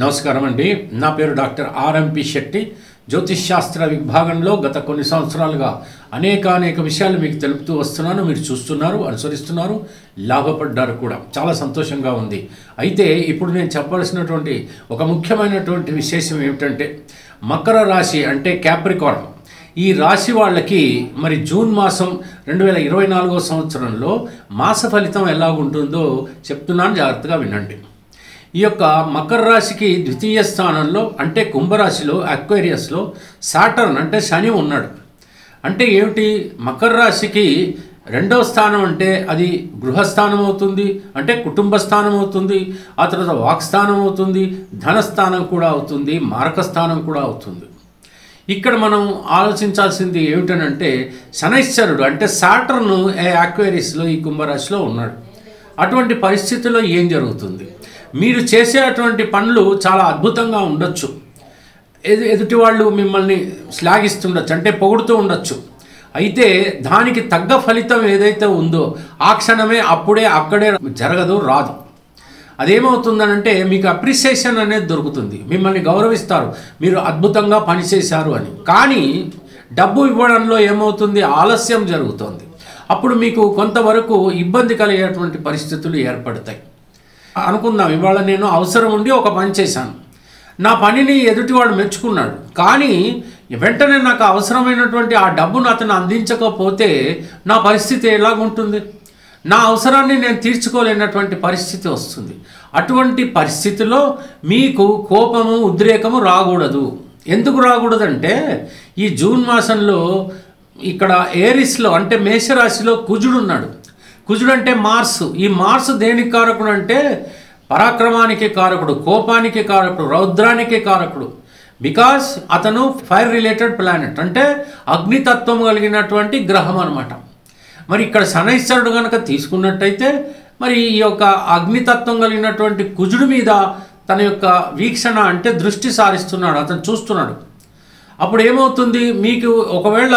నమస్కారం అండి. నా పేరు డాక్టర్ ఆర్ఎంపి శెట్టి. జ్యోతిష్ శాస్త్ర విభాగంలో గత కొన్ని సంవత్సరాలుగా అనేక విషయాలు మీకు తెలుపుతూ వస్తున్నాను. మీరు చూస్తున్నారు, అనుసరిస్తున్నారు, లాభపడ్డారు కూడా. చాలా సంతోషంగా ఉంది. అయితే ఇప్పుడు నేను చెప్పవలసినటువంటి ఒక ముఖ్యమైనటువంటి విశేషం ఏమిటంటే, మకర రాశి అంటే క్యాప్రికార్న్, ఈ రాశి వాళ్ళకి మరి జూన్ మాసం 2024వ సంవత్సరంలో మాస ఫలితం ఎలాగుంటుందో చెప్తున్నాను, జాగ్రత్తగా వినండి. ఈ యొక్క మకర రాశికి ద్వితీయ స్థానంలో అంటే కుంభరాశిలో అక్వేరియస్లో సాటర్న్ అంటే శని ఉన్నాడు. అంటే ఏమిటి, మకర రాశికి రెండవ స్థానం అంటే అది గృహస్థానం అవుతుంది, అంటే కుటుంబ స్థానం అవుతుంది, ఆ తర్వాత వాక్స్థానం అవుతుంది, ధనస్థానం కూడా అవుతుంది, మారకస్థానం కూడా అవుతుంది. ఇక్కడ మనం ఆలోచించాల్సింది ఏమిటనంటే, శనైశ్వరుడు అంటే సాటర్న్ అక్వేరియస్లో ఈ కుంభరాశిలో ఉన్నాడు. అటువంటి పరిస్థితుల్లో ఏం జరుగుతుంది? మీరు చేసేటువంటి పనులు చాలా అద్భుతంగా ఉండొచ్చు, ఎదుటి వాళ్ళు మిమ్మల్ని శ్లాఘిస్తుండొచ్చు, అంటే పొగుడుతూ ఉండొచ్చు. అయితే దానికి తగ్గ ఫలితం ఏదైతే ఉందో ఆ క్షణమే అక్కడే జరగదు, రాదు. అదేమవుతుందనంటే మీకు అప్రిసియేషన్ అనేది దొరుకుతుంది, మిమ్మల్ని గౌరవిస్తారు, మీరు అద్భుతంగా పనిచేశారు అని. కానీ డబ్బు ఇవ్వడంలో ఏమవుతుంది, ఆలస్యం జరుగుతుంది. అప్పుడు మీకు కొంతవరకు ఇబ్బంది కలిగేటువంటి పరిస్థితులు ఏర్పడతాయి. అనుకుందాం, ఇవాళ నేను అవసరం ఉండి ఒక పని చేశాను, నా పనిని ఎదుటివాడు మెచ్చుకున్నాడు, కానీ వెంటనే నాకు అవసరమైనటువంటి ఆ డబ్బును అతను అందించకపోతే నా పరిస్థితి ఎలాగుంటుంది? నా అవసరాన్ని నేను తీర్చుకోలేనటువంటి పరిస్థితి వస్తుంది. అటువంటి పరిస్థితిలో మీకు కోపము, ఉద్రేకము రాకూడదు. ఎందుకు రాకూడదంటే, ఈ జూన్ మాసంలో ఇక్కడ ఏరిస్లో అంటే మేషరాశిలో కుజుడు ఉన్నాడు. కుజుడు అంటే మార్సు. ఈ మార్సు దేనికి కారకుడు అంటే పరాక్రమానికి కారకుడు, కోపానికి కారకుడు, రౌద్రానికి కారకుడు. బికాస్ అతను ఫైర్ రిలేటెడ్ ప్లానెట్, అంటే అగ్నితత్వం కలిగినటువంటి గ్రహం అనమాట. మరి ఇక్కడ శనైశ్వరుడు కనుక తీసుకున్నట్టయితే మరి ఈ యొక్క అగ్నితత్వం కలిగినటువంటి కుజుడి మీద తన యొక్క వీక్షణ అంటే దృష్టి సారిస్తున్నాడు, అతను చూస్తున్నాడు. అప్పుడు ఏమవుతుంది, మీకు ఒకవేళ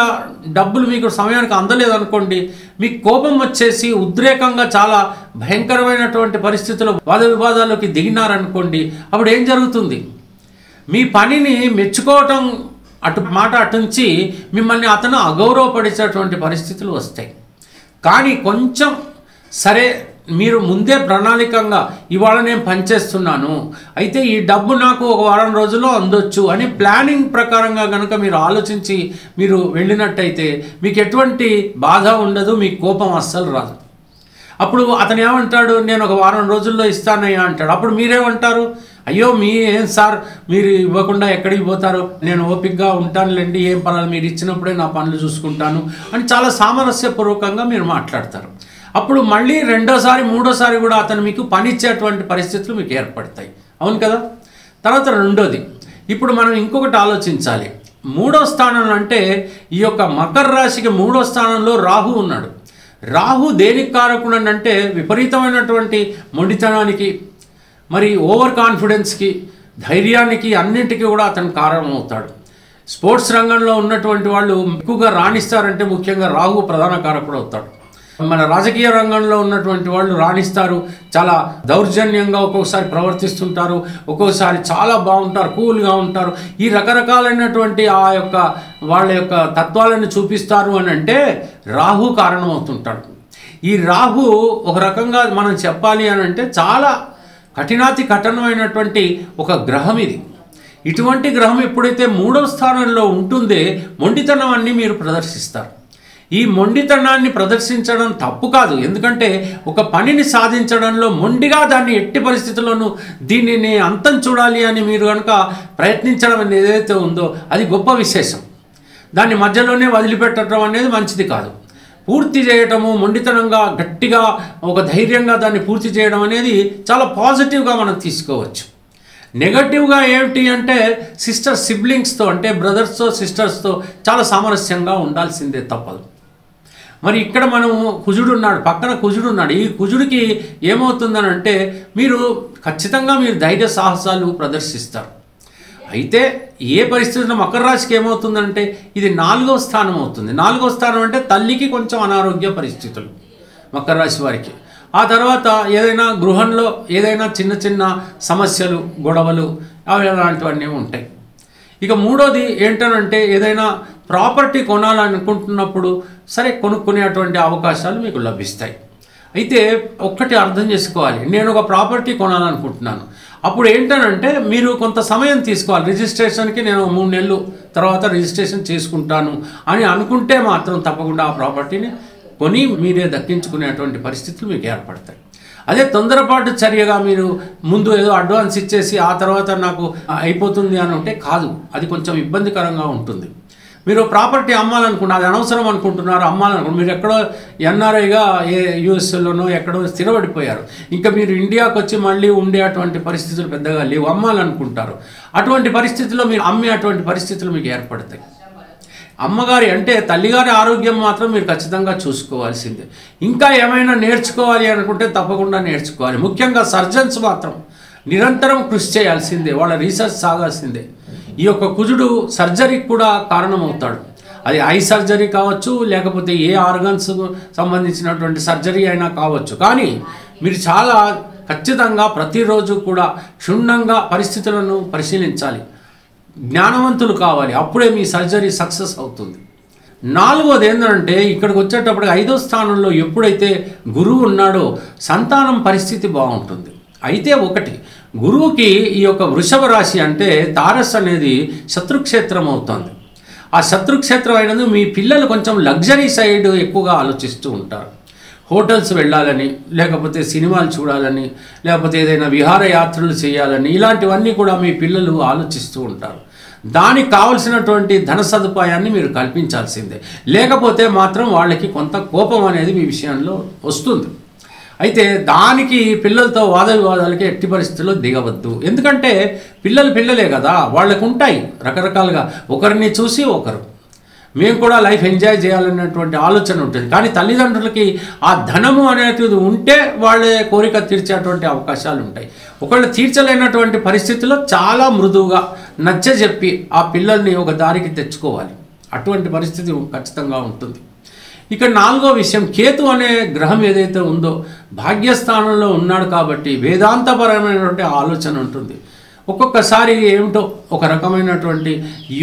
డబ్బులు మీకు సమయానికి అందలేదనుకోండి, మీకు కోపం వచ్చేసి ఉద్రేకంగా చాలా భయంకరమైనటువంటి పరిస్థితుల్లో వాద వివాదాల్లోకి దిగినారనుకోండి, అప్పుడు ఏం జరుగుతుంది? మీ పనిని మెచ్చుకోవటం అటుంచి మిమ్మల్ని అతను అగౌరవపరిచేటువంటి పరిస్థితులు వస్తాయి. కానీ కొంచెం సరే, మీరు ముందే ప్రణాళికంగా ఇవాళ నేను పనిచేస్తున్నాను, అయితే ఈ డబ్బు నాకు ఒక వారం రోజుల్లో అందొచ్చు అని ప్లానింగ్ ప్రకారంగా కనుక మీరు ఆలోచించి మీరు వెళ్ళినట్టయితే మీకు ఎటువంటి బాధ ఉండదు, మీకు కోపం అస్సలు రాదు. అప్పుడు అతను ఏమంటాడు, నేను ఒక వారం రోజుల్లో ఇస్తానయ్యా అంటాడు. అప్పుడు మీరేమంటారు, అయ్యో ఏం సార్ మీరు ఇవ్వకుండా ఎక్కడికి పోతారు, నేను ఓపికగా ఉంటానులేండి, ఏం పర్వాలేదు, మీరు ఇచ్చినప్పుడే నా పనులు చూసుకుంటాను అని చాలా సామరస్యపూర్వకంగా మీరు మాట్లాడతారు. అప్పుడు మళ్ళీ రెండోసారి మూడోసారి కూడా అతను మీకు పని ఇచ్చేటువంటి పరిస్థితులు మీకు ఏర్పడతాయి. అవును కదా? తర్వాత రెండోది, ఇప్పుడు మనం ఇంకొకటి ఆలోచించాలి. మూడో స్థానంలో అంటే ఈ యొక్క మకర రాశికి మూడో స్థానంలో రాహు ఉన్నాడు. రాహు దేనికి కారకుడు అంటే విపరీతమైనటువంటి మొండితనానికి, మరి ఓవర్ కాన్ఫిడెన్స్కి, ధైర్యానికి, అన్నింటికీ కూడా అతను కారణం అవుతాడు. స్పోర్ట్స్ రంగంలో ఉన్నటువంటి వాళ్ళు ఎక్కువగా రాణిస్తారంటే ముఖ్యంగా రాహు ప్రధాన కారకుడు అవుతాడు. మన రాజకీయ రంగంలో ఉన్నటువంటి వాళ్ళు రాణిస్తారు, చాలా దౌర్జన్యంగా ఒక్కొక్కసారి ప్రవర్తిస్తుంటారు, ఒక్కొక్కసారి చాలా బాగుంటారు, కూల్గా ఉంటారు. ఈ రకరకాలైనటువంటి వాళ్ళ యొక్క తత్వాలను చూపిస్తారు అని అంటే రాహు కారణం అవుతుంటాడు. ఈ రాహు ఒక రకంగా మనం చెప్పాలి అని అంటే చాలా కఠినమైనటువంటి ఒక గ్రహం ఇది. ఇటువంటి గ్రహం ఎప్పుడైతే మూడవ స్థానంలో ఉంటుందో మొండితనాన్ని మీరు ప్రదర్శిస్తారు. ఈ మొండితనాన్ని ప్రదర్శించడం తప్పు కాదు, ఎందుకంటే ఒక పనిని సాధించడంలో మొండిగా దాన్ని ఎట్టి పరిస్థితుల్లోనూ దీనిని అంతం చూడాలి అని మీరు కనుక ప్రయత్నించడం అనేది ఏదైతే ఉందో అది గొప్ప విశేషం. దాన్ని మధ్యలోనే వదిలిపెట్టడం అనేది మంచిది కాదు. పూర్తి చేయటము, మొండితనంగా గట్టిగా ఒక ధైర్యంగా దాన్ని పూర్తి చేయడం అనేది చాలా పాజిటివ్గా మనం తీసుకోవచ్చు. నెగటివ్గా ఏమిటి అంటే సిబ్లింగ్స్తో అంటే బ్రదర్స్తో, సిస్టర్స్తో చాలా సామరస్యంగా ఉండాల్సిందే, తప్పదు. మరి ఇక్కడ మనము కుజుడు ఉన్నాడు, పక్కన కుజుడు ఉన్నాడు. ఈ కుజుడికి ఏమవుతుందనంటే మీరు ఖచ్చితంగా ధైర్య సాహసాలు ప్రదర్శిస్తారు. అయితే ఏ పరిస్థితుల్లో మకర రాశికి ఏమవుతుందంటే ఇది 4వ స్థానం అవుతుంది. 4వ స్థానం అంటే తల్లికి కొంచెం అనారోగ్య పరిస్థితులు మకర రాశి వారికి. ఆ తర్వాత ఏదైనా గృహంలో ఏదైనా చిన్న చిన్న సమస్యలు, గొడవలు అవి అలాంటివన్నీ ఉంటాయి. ఇక మూడోది ఏంటనంటే ఏదైనా ప్రాపర్టీ కొనాలనుకుంటున్నప్పుడు సరే కొనుక్కునేటువంటి అవకాశాలు మీకు లభిస్తాయి. అయితే ఒక్కటి అర్థం చేసుకోవాలి, నేను ఒక ప్రాపర్టీ కొనాలనుకుంటున్నాను, అప్పుడు ఏంటనంటే మీరు కొంత సమయం తీసుకోవాలి. రిజిస్ట్రేషన్కి నేను 3 నెలలు తర్వాత రిజిస్ట్రేషన్ చేసుకుంటాను అని అనుకుంటే మాత్రం తప్పకుండా ఆ ప్రాపర్టీని కొని మీరే దక్కించుకునేటువంటి పరిస్థితులు మీకు ఏర్పడతాయి. అదే తొందరపాటు చర్యగా మీరు ముందు ఏదో అడ్వాన్స్ ఇచ్చేసి ఆ తర్వాత నాకు అయిపోతుంది అని ఉంటే కాదు, అది కొంచెం ఇబ్బందికరంగా ఉంటుంది. మీరు ప్రాపర్టీ అమ్మాలనుకున్నారు, అది అనవసరం అనుకుంటున్నారు, అమ్మాలనుకుంటున్నారు, మీరు ఎక్కడో ఎన్ఆర్ఐగా యూఎస్లోనో ఎక్కడో స్థిరపడిపోయారు, ఇంకా మీరు ఇండియాకు వచ్చి మళ్ళీ ఉండేటువంటి పరిస్థితులు పెద్దగా లేవు, అమ్మాలనుకుంటారు. అటువంటి పరిస్థితుల్లో మీరు అమ్మే అటువంటి పరిస్థితులు మీకు ఏర్పడతాయి. అమ్మగారి అంటే తల్లిగారి ఆరోగ్యం మాత్రం మీరు ఖచ్చితంగా చూసుకోవాల్సిందే. ఇంకా ఏమైనా నేర్చుకోవాలి అనుకుంటే తప్పకుండా నేర్చుకోవాలి. ముఖ్యంగా సర్జన్స్ మాత్రం నిరంతరం కృషి చేయాల్సిందే, వాళ్ళ రీసెర్చ్ సాగాల్సిందే. ఈ యొక్క కుజుడు సర్జరీకి కూడా కారణమవుతాడు. అది ఐ సర్జరీ కావచ్చు, లేకపోతే ఏ ఆర్గన్స్ సంబంధించినటువంటి సర్జరీ అయినా కావచ్చు. కానీ మీరు చాలా ఖచ్చితంగా ప్రతిరోజు కూడా క్షుణ్ణంగా పరిస్థితులను పరిశీలించాలి, జ్ఞానవంతులు కావాలి, అప్పుడే మీ సర్జరీ సక్సెస్ అవుతుంది. 4వది ఏంటంటే ఇక్కడికి వచ్చేటప్పటికి 5వ స్థానంలో ఎప్పుడైతే గురువు ఉన్నాడో సంతానం పరిస్థితి బాగుంటుంది. అయితే ఒకటి, గురువుకి ఈ యొక్క వృషభ రాశి అంటే తారస్ అనేది శత్రుక్షేత్రం అవుతుంది. ఆ శత్రుక్షేత్రం అయినందుకు మీ పిల్లలు కొంచెం లగ్జరీ సైడ్ ఎక్కువగా ఆలోచిస్తూ ఉంటారు. హోటల్స్ వెళ్ళాలని, లేకపోతే సినిమాలు చూడాలని, లేకపోతే ఏదైనా విహారయాత్రలు చేయాలని, ఇలాంటివన్నీ కూడా మీ పిల్లలు ఆలోచిస్తూ ఉంటారు. దానికి కావలసినటువంటి ధన సదుపాయాన్ని మీరు కల్పించాల్సిందే, లేకపోతే మాత్రం వాళ్ళకి కొంత కోపం అనేది మీ విషయంలో వస్తుంది. అయితే దానికి పిల్లలతో వాద వివాదాలకి ఎట్టి పరిస్థితుల్లో దిగవద్దు. ఎందుకంటే పిల్లలే కదా, వాళ్ళకు ఉంటాయి రకరకాలుగా, ఒకరిని చూసి ఒకరు. మేము కూడా లైఫ్ ఎంజాయ్ చేయాలన్నటువంటి ఆలోచన ఉంటుంది. కానీ తల్లిదండ్రులకి ఆ ధనము అనేది ఉంటే వాళ్ళే కోరిక తీర్చేటువంటి అవకాశాలు ఉంటాయి. ఒకళ్ళు తీర్చలేనటువంటి పరిస్థితుల్లో చాలా మృదువుగా నచ్చజెప్పి ఆ పిల్లల్ని ఒక దారికి తెచ్చుకోవాలి. అటువంటి పరిస్థితి ఖచ్చితంగా ఉంటుంది. ఇక 4వ విషయం, కేతు అనే గ్రహం ఏదైతే ఉందో భాగ్యస్థానంలో ఉన్నాడు కాబట్టి వేదాంతపరమైనటువంటి ఆలోచన ఉంటుంది. ఒక్కొక్కసారి ఏమిటో ఒక రకమైనటువంటి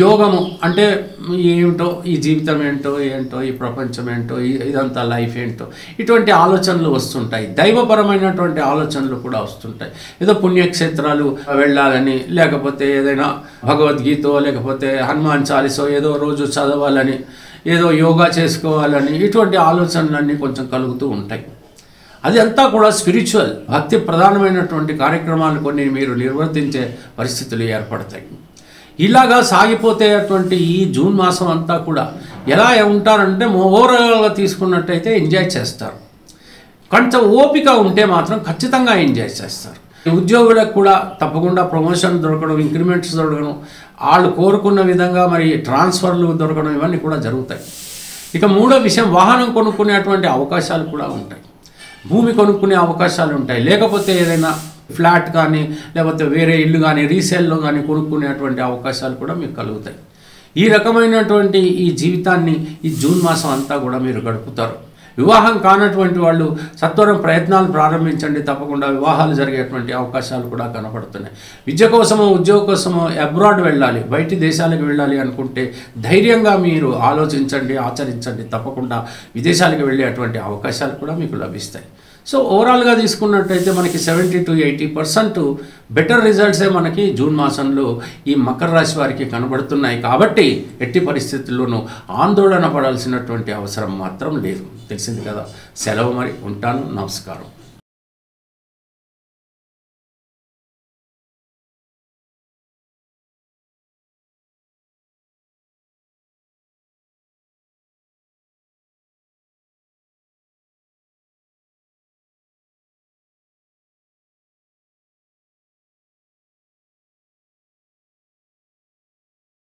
యోగము అంటే ఏమిటో, ఈ జీవితం ఏంటో ఈ ప్రపంచం ఏంటో, ఇదంతా లైఫ్ ఏంటో, ఇటువంటి ఆలోచనలు వస్తుంటాయి. దైవపరమైనటువంటి ఆలోచనలు కూడా వస్తుంటాయి. ఏదో పుణ్యక్షేత్రాలు వెళ్ళాలని, లేకపోతే ఏదైనా భగవద్గీతో, లేకపోతే హనుమాన్ చాలీసో ఏదో రోజు చదవాలని, ఏదో యోగా చేసుకోవాలని, ఇటువంటి ఆలోచనలన్నీ కొంచెం కలుగుతూ ఉంటాయి. అది అంతా కూడా స్పిరిచువల్, భక్తి ప్రధానమైనటువంటి కార్యక్రమాలు కొన్ని మీరు నిర్వర్తించే పరిస్థితులు ఏర్పడతాయి. ఇలాగా సాగిపోతే అటువంటి ఈ జూన్ మాసం అంతా కూడా ఎలా ఉంటారంటే ఓవరాల్గా తీసుకున్నట్టయితే ఎంజాయ్ చేస్తారు. కొంచెం ఓపిక ఉంటే మాత్రం ఖచ్చితంగా ఎంజాయ్ చేస్తారు. ఉద్యోగులకు కూడా తప్పకుండా ప్రమోషన్ దొరకడం, ఇంక్రిమెంట్స్ దొరకడం, వాళ్ళు కోరుకున్న విధంగా మరి ట్రాన్స్ఫర్లు దొరకడం, ఇవన్నీ కూడా జరుగుతాయి. ఇక 3వ విషయం, వాహనం కొనుక్కునేటువంటి అవకాశాలు కూడా ఉంటాయి, భూమి కొనుక్కునే అవకాశాలు ఉంటాయి, లేకపోతే ఏదైనా ఫ్లాట్ కానీ లేకపోతే వేరే ఇల్లు కానీ రీసేల్లో కానీ కొనుక్కునేటువంటి అవకాశాలు కూడా మీకు కలుగుతాయి. ఈ రకమైనటువంటి ఈ జీవితాన్ని ఈ జూన్ మాసం అంతా కూడా మీరు గడుపుతారు. వివాహం కానటువంటి వాళ్ళు సత్వరం ప్రయత్నాలు ప్రారంభించండి, తప్పకుండా వివాహాలు జరిగేటువంటి అవకాశాలు కూడా కనపడుతున్నాయి. విద్య కోసమో ఉద్యోగం కోసమో అబ్రాడ్ వెళ్ళాలి, బయటి దేశాలకు వెళ్ళాలి అనుకుంటే ధైర్యంగా మీరు ఆలోచించండి, ఆచరించండి, తప్పకుండా విదేశాలకు వెళ్ళేటువంటి అవకాశాలు కూడా మీకు లభిస్తాయి. సో ఓవరాల్గా తీసుకున్నట్టయితే మనకి 70 to 80% బెటర్ రిజల్ట్సే మనకి జూన్ మాసంలో ఈ మకర రాశి వారికి కనబడుతున్నాయి. కాబట్టి ఎట్టి పరిస్థితుల్లోనూ ఆందోళన పడాల్సినటువంటి అవసరం మాత్రం లేదు. తెలిసింది కదా. సెలవు మరి, ఉంటాను. నమస్కారం.